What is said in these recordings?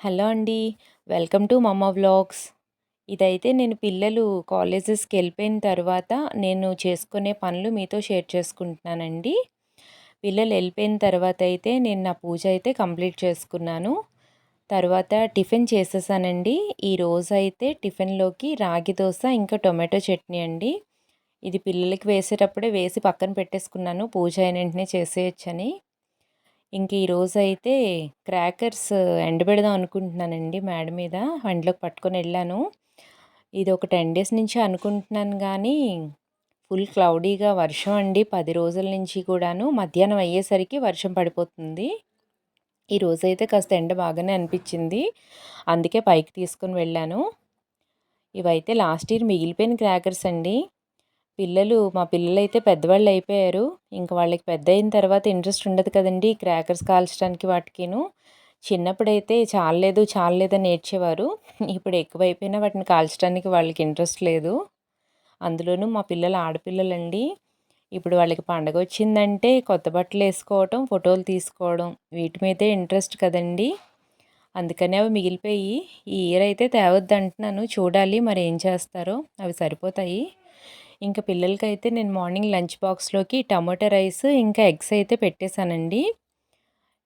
Hello అండి. Welcome to మమ్మ vlogs. ఇదైతే నేను పిల్లలు కాలేజెస్‌కి వెళ్ళిపోయిన తర్వాత నేను చేసుకునే పనులు మీతో షేర్ చేసుకుంటున్నానండి. పిల్లలు వెళ్ళిపోయిన తర్వాత అయితే నేను నా పూజ అయితే కంప్లీట్ చేసుకున్నాను. తర్వాత టిఫిన్ చేసేసానండి. ఈరోజైతే టిఫిన్‌లోకి రాగి దోస ఇంకా టొమాటో చట్నీ అండి. ఇది పిల్లలకి వేసేటప్పుడే వేసి పక్కన పెట్టేసుకున్నాను. పూజ అయిన వెంటనే చేసేయొచ్చని. ఇంక ఈరోజైతే క్రాకర్స్ ఎండబెడదాం అనుకుంటున్నానండి మేడ మీద. ఎండలోకి పట్టుకొనెళ్ళాను. ఇది ఒక 10 డేస్ నుంచి అనుకుంటున్నాను గానీ, ఫుల్ క్లౌడీగా వర్షం అండి 10 రోజుల నుంచి కూడాను. మధ్యాహ్నం అయ్యేసరికి వర్షం పడిపోతుంది. ఈరోజైతే కాస్త ఎండ బాగానే అనిపిచ్చింది. అందుకే పైకి తీసుకొని వెళ్ళాను. ఇవైతే లాస్ట్ ఇయర్ మిగిలిపోయిన క్రాకర్స్ అండి. మా పిల్లలైతే పెద్దవాళ్ళయిపోయారు. ఇంక వాళ్ళకి పెద్దయిన తర్వాత ఇంట్రెస్ట్ ఉండదు కదండీ! క్రాకర్స్ కాల్చడానికి వాటికిను. చిన్నప్పుడైతే చాల్లేదు, చాల్లేదని ఏడ్చేవారు. ఇప్పుడు ఎక్కువైపోయినా వాటిని కాల్చడానికి వాళ్ళకి ఇంట్రెస్ట్ లేదు. అందులోనూ మా పిల్లలు ఆడపిల్లలండి. ఇప్పుడు వాళ్ళకి పండగొచ్చిందంటే కొత్త బట్టలేసుకోవటం, ఫోటోలు తీసుకోవడం వీటి మీదే ఇంట్రెస్ట్ కదండీ! అందుకనే అవి మిగిలిపోయి ఈ ఇయర్ అయితే తేవద్దంటున్నాను. చూడాలి మరేం చేస్తారో. అవి సరిపోతాయి. ఇంక పిల్లలకైతే నేను మార్నింగ్ లంచ్ బాక్స్‌లోకి టమాటా రైస్, ఇంకా ఎగ్స్ అయితే పెట్టేశానండి.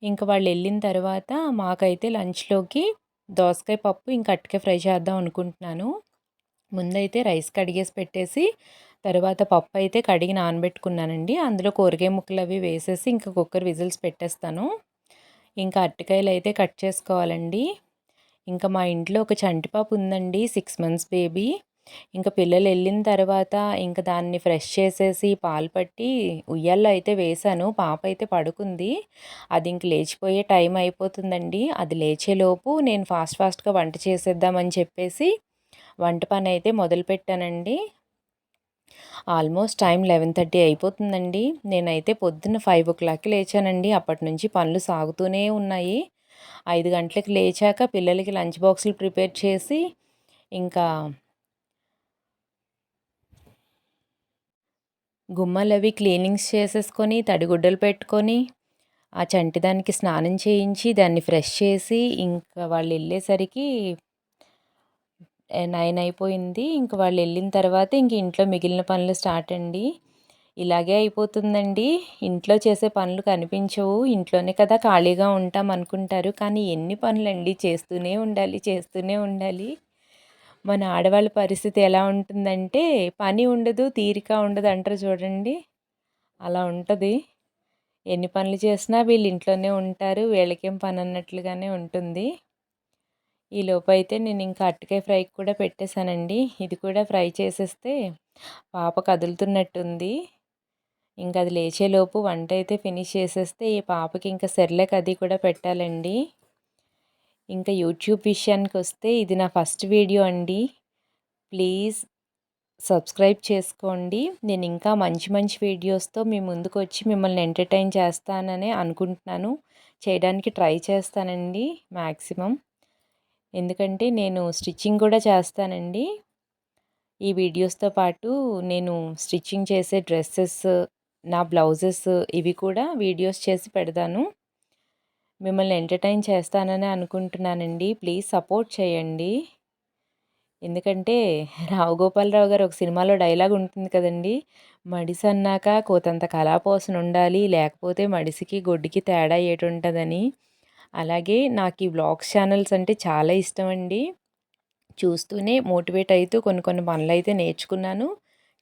ఇంక వాళ్ళెళ్ళిన తర్వాత మాకైతే లంచ్‌లోకి దోసకాయ పప్పు, ఇంకా అరటికాయ ఫ్రై చేద్దాం అనుకుంటున్నాను. ముందైతే రైస్ కడిగేసి పెట్టేసి, తర్వాత పప్పయితే కడిగి నానబెట్టుకున్నానండి. అందులో కూరగాయ ముక్కలవి వేసేసి ఇంకా కుక్కర్ విజిల్స్ పెట్టేస్తాను. ఇంకా అరటికాయలైతే కట్ చేసుకోవాలండి. ఇంకా మా ఇంట్లో ఒక చంటిపాప ఉందండి. 6 మంత్స్ బేబీ. ఇంక పిల్లలెళ్ళిన తర్వాత ఇంక దాన్ని ఫ్రెష్ చేసేసి, పాలు పట్టి ఉయ్యాల్లో అయితే వేశాను. పాప అయితే పడుకుంది. అది ఇంక లేచిపోయే టైం అయిపోతుందండి. అది లేచేలోపు నేను ఫాస్ట్‌గా వంట చేసేద్దామని చెప్పేసి వంట పనైతే మొదలుపెట్టానండి. ఆల్మోస్ట్ టైం 11:30 అయిపోతుందండి. నేనైతే పొద్దున్న 5:00కి లేచానండి. అప్పటినుంచి పనులు సాగుతూనే ఉన్నాయి. 5 గంటలకి లేచాక పిల్లలకి లంచ్ బాక్సులు ప్రిపేర్ చేసి, ఇంకా గుమ్మాలవి క్లీనింగ్స్ చేసేసుకొని, తడిగుడ్డలు పెట్టుకొని, ఆ చంటిదానికి స్నానం చేయించి, దాన్ని ఫ్రెష్ చేసి, ఇంకా వాళ్ళెళ్ళేసరికి 9 అయిపోయింది. ఇంక వాళ్ళెళ్ళిన తర్వాత ఇంక ఇంట్లో మిగిలిన పనులు స్టార్ట్ అండి. ఇలాగే అయిపోతుందండి. ఇంట్లో చేసే పనులు కనిపించవు. ఇంట్లోనే కదా ఖాళీగా ఉంటాం అనుకుంటారు. కానీ ఎన్ని పనులండి చేస్తూనే ఉండాలి, చేస్తూనే ఉండాలి. మన ఆడవాళ్ళ పరిస్థితి ఎలా ఉంటుందంటే పని ఉండదు, తీరిక ఉండదు అంటారు చూడండి. అలా ఉంటది. ఎన్ని పనులు చేసినా వీళ్ళు ఇంట్లోనే ఉంటారు. వీళ్ళకేం పని అన్నట్లుగానే ఉంటుంది. ఈలోపైతే నేను ఇంకా అరటికాయ ఫ్రైకి కూడా పెట్టేశానండి. ఇది కూడా ఫ్రై చేసేస్తే పాప కదులుతున్నట్టుంది. ఇంక అది లేచేలోపు వంట అయితే ఫినిష్ చేసేస్తే ఈ పాపకి ఇంకా సెర్లాక్ అది కూడా పెట్టాలండి. ఇంకా యూట్యూబ్ విషయానికొస్తే ఇది నా ఫస్ట్ వీడియో అండి. ప్లీజ్ సబ్స్క్రైబ్ చేసుకోండి. నేను ఇంకా మంచి మంచి వీడియోస్తో మీ ముందుకొచ్చి మిమ్మల్ని ఎంటర్టైన్ చేస్తానని అనుకుంటున్నాను. చేయడానికి ట్రై చేస్తానండి మ్యాక్సిమం. ఎందుకంటే నేను స్టిచ్చింగ్ కూడా చేస్తానండి. ఈ వీడియోస్‌తో పాటు నేను స్టిచ్చింగ్ చేసే డ్రెసెస్, నా బ్లౌజెస్ ఇవి కూడా వీడియోస్ చేసి పెడతాను. మిమ్మల్ని ఎంటర్టైన్ చేస్తానని అనుకుంటున్నానండి. ప్లీజ్ సపోర్ట్ చేయండి. ఎందుకంటే రావు గోపాలరావు గారు ఒక సినిమాలో డైలాగ్ ఉంటుంది కదండీ! మడిసన్నాక కోతంత కళాపోసనుండాలి. లేకపోతే మడిసికి, గొడ్డుకి తేడా ఏటుంటదని. అలాగే నాకు ఈ వ్లాగ్స్ ఛానల్స్ అంటే చాలా ఇష్టమండి. చూస్తూనే మోటివేట్ అయితూ కొన్ని కొన్ని పనులైతే నేర్చుకున్నాను.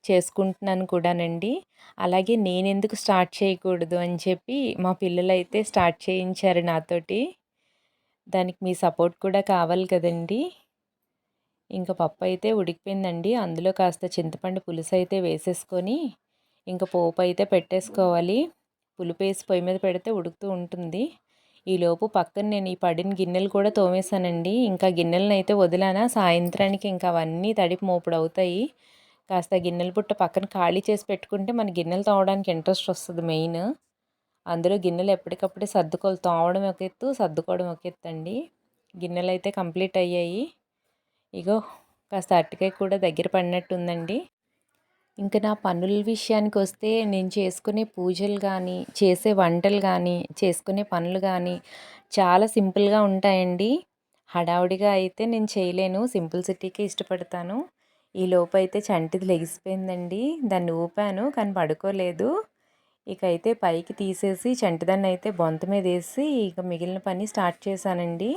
చేసుకుంటున్నాను కూడానండి. అలాగే నేనెందుకు స్టార్ట్ చేయకూడదు అని చెప్పి మా పిల్లలైతే స్టార్ట్ చేయించారు నాతోటి. దానికి మీ సపోర్ట్ కూడా కావాలి కదండీ! ఇంక పప్పయితే ఉడికిపోయిందండి. అందులో కాస్త చింతపండు పులుసయితే వేసేసుకొని, ఇంక పోపయితే పెట్టేసుకోవాలి. పులుపేసి పొయ్యి మీద పెడితే ఉడుకుతూ ఉంటుంది. ఈలోపు పక్కన నేను ఈ పడిన గిన్నెలు కూడా తోమేశానండి. ఇంకా గిన్నెలనైతే వదిలానా సాయంత్రానికి ఇంక అవన్నీ తడిపి మోపుడవుతాయి. కాస్త గిన్నెల బుట్ట పక్కన ఖాళీ చేసి పెట్టుకుంటే మన గిన్నెలు తోమడానికి ఇంట్రెస్ట్ వస్తది మెయిన్. అందులో గిన్నెలు ఎప్పటికప్పుడే సర్దుకోవాలి. తోమడం ఒక ఎత్తు, సర్దుకోవడం ఒక ఎత్తండి. గిన్నెలయితే కంప్లీట్ అయ్యాయి. ఇగో కాస్త అరటికాయ కూడా దగ్గర పడినట్టుందండి. ఇంక నా పనుల విషయానికొస్తే నేను చేసుకునే పూజలు గానీ, చేసే వంటలు గానీ, చేసుకునే పనులు గానీ చాలా సింపుల్‌గా ఉంటాయండి. హడావుడిగా అయితే నేను చేయలేను, సింపుల్ సిటీకే ఇష్టపడతాను. ఈలోపు అయితే చంటిది లెగిసిపోయిందండి. దాన్ని ఊపాను కానీ పడుకోలేదు. ఇక అయితే పైకి తీసేసి చంటిదాన్ని అయితే బొంత మీద వేసి ఇక మిగిలిన పని స్టార్ట్ చేశానండి.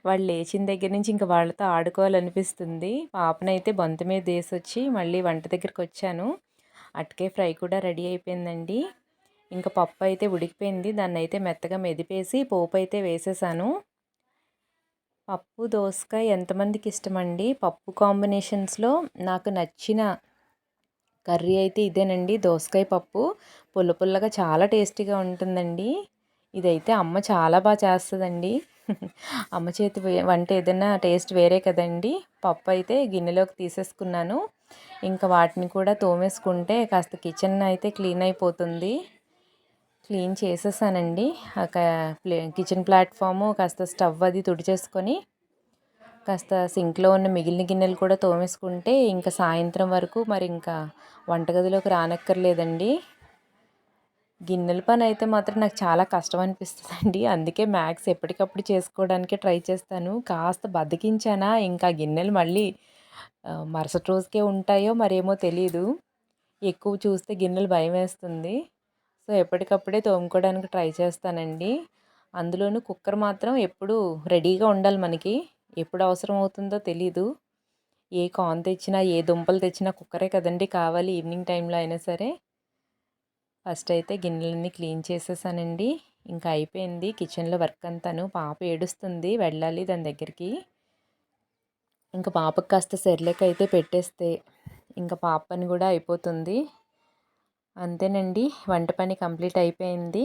వాళ్ళు లేచిన దగ్గర నుంచి ఇంక వాళ్ళతో ఆడుకోవాలనిపిస్తుంది. పాపనైతే బొంత మీద వేసొచ్చి మళ్ళీ వంట దగ్గరికి వచ్చాను. అటుకే ఫ్రై కూడా రెడీ అయిపోయిందండి. ఇంకా పప్పు అయితే ఉడికిపోయింది. దాన్ని అయితే మెత్తగా మెదిపేసి పోపు అయితే వేసేసాను. పప్పు దోసకాయ ఎంతమందికి ఇష్టమండి? పప్పు కాంబినేషన్స్లో నాకు నచ్చిన కర్రీ అయితే ఇదేనండి, దోసకాయ పప్పు. పుల్ల పుల్లగా చాలా టేస్టీగా ఉంటుందండి. ఇదైతే అమ్మ చాలా బాగా చేస్తుందండి. అమ్మ చేతి వంట ఏదైనా టేస్ట్ వేరే కదండి. పప్పు అయితే గిన్నెలోకి తీసేసుకున్నాను. ఇంకా వాటిని కూడా తోమేసుకుంటే కాస్త కిచెన్ అయితే క్లీన్ అయిపోతుంది. క్లీన్ చేసేసానండి. కిచెన్ ప్లాట్ఫాము కాస్త స్టవ్ అది తుడిచేసుకొని కాస్త సింక్లో ఉన్న మిగిలిన గిన్నెలు కూడా తోమేసుకుంటే ఇంకా సాయంత్రం వరకు మరి ఇంకా వంటగదిలోకి రానక్కర్లేదండి. గిన్నెల పని అయితే మాత్రం నాకు చాలా కష్టం అనిపిస్తుందండి. అందుకే మ్యాక్స్ ఎప్పటికప్పుడు చేసుకోవడానికే ట్రై చేస్తాను. కాస్త బద్ధకించానా ఇంకా గిన్నెలు మళ్ళీ మరుసటి రోజుకే ఉంటాయో మరేమో తెలీదు. ఎక్కువ చూస్తే గిన్నెలు భయమేస్తుంది. సో ఎప్పటికప్పుడే తోముకోవడానికి ట్రై చేస్తానండి. అందులోనూ కుక్కర్ మాత్రం ఎప్పుడూ రెడీగా ఉండాలి మనకి. ఎప్పుడు అవసరం అవుతుందో తెలీదు. ఏ కార్న్ తెచ్చినా ఏ దుంపలు తెచ్చినా కుక్కరే కదండి కావాలి ఈవినింగ్ టైంలో అయినా సరే. ఫస్ట్ అయితే గిన్నెలన్నీ క్లీన్ చేసేసానండి. ఇంకా అయిపోయింది కిచెన్లో వర్క్ అంతాను. పాప ఏడుస్తుంది, వెళ్ళాలి దాని దగ్గరికి. ఇంకా పాపకు కాస్త సెర్లాక్ అయితే పెట్టేస్తే ఇంకా పాప పని కూడా అయిపోతుంది. అంతేనండి, వంట పని కంప్లీట్ అయిపోయింది.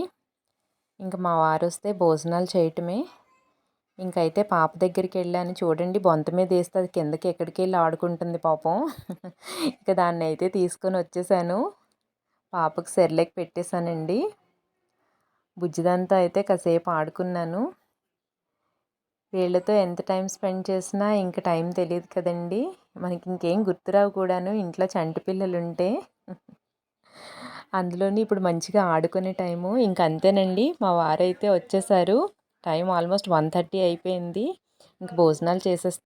ఇంకా మా వారు వస్తే భోజనాలు చేయటమే. ఇంకైతే పాప దగ్గరికి వెళ్ళాను. చూడండి బొంత మీద వేస్తే అది కిందకి ఎక్కడికి వెళ్ళి ఆడుకుంటుంది పాపం. ఇక దాన్ని అయితే తీసుకొని వచ్చేసాను. పాపకు సెర్లాక్ పెట్టేశానండి. బుజ్జిదంతా అయితే కాసేపు ఆడుకున్నాను. వీళ్ళతో ఎంత టైం స్పెండ్ చేసినా ఇంకా టైం తెలియదు కదండి. మనకి ఇంకేం గుర్తురావు కూడాను ఇంట్లో చంటి పిల్లలు ఉంటే. అందులోని ఇప్పుడు మంచిగా ఆడుకునే టైము. ఇంక అంతేనండి, మా వారైతే వచ్చేసారు. టైం ఆల్మోస్ట్ 1:30 అయిపోయింది. ఇంక భోజనాలు చేసేస్తే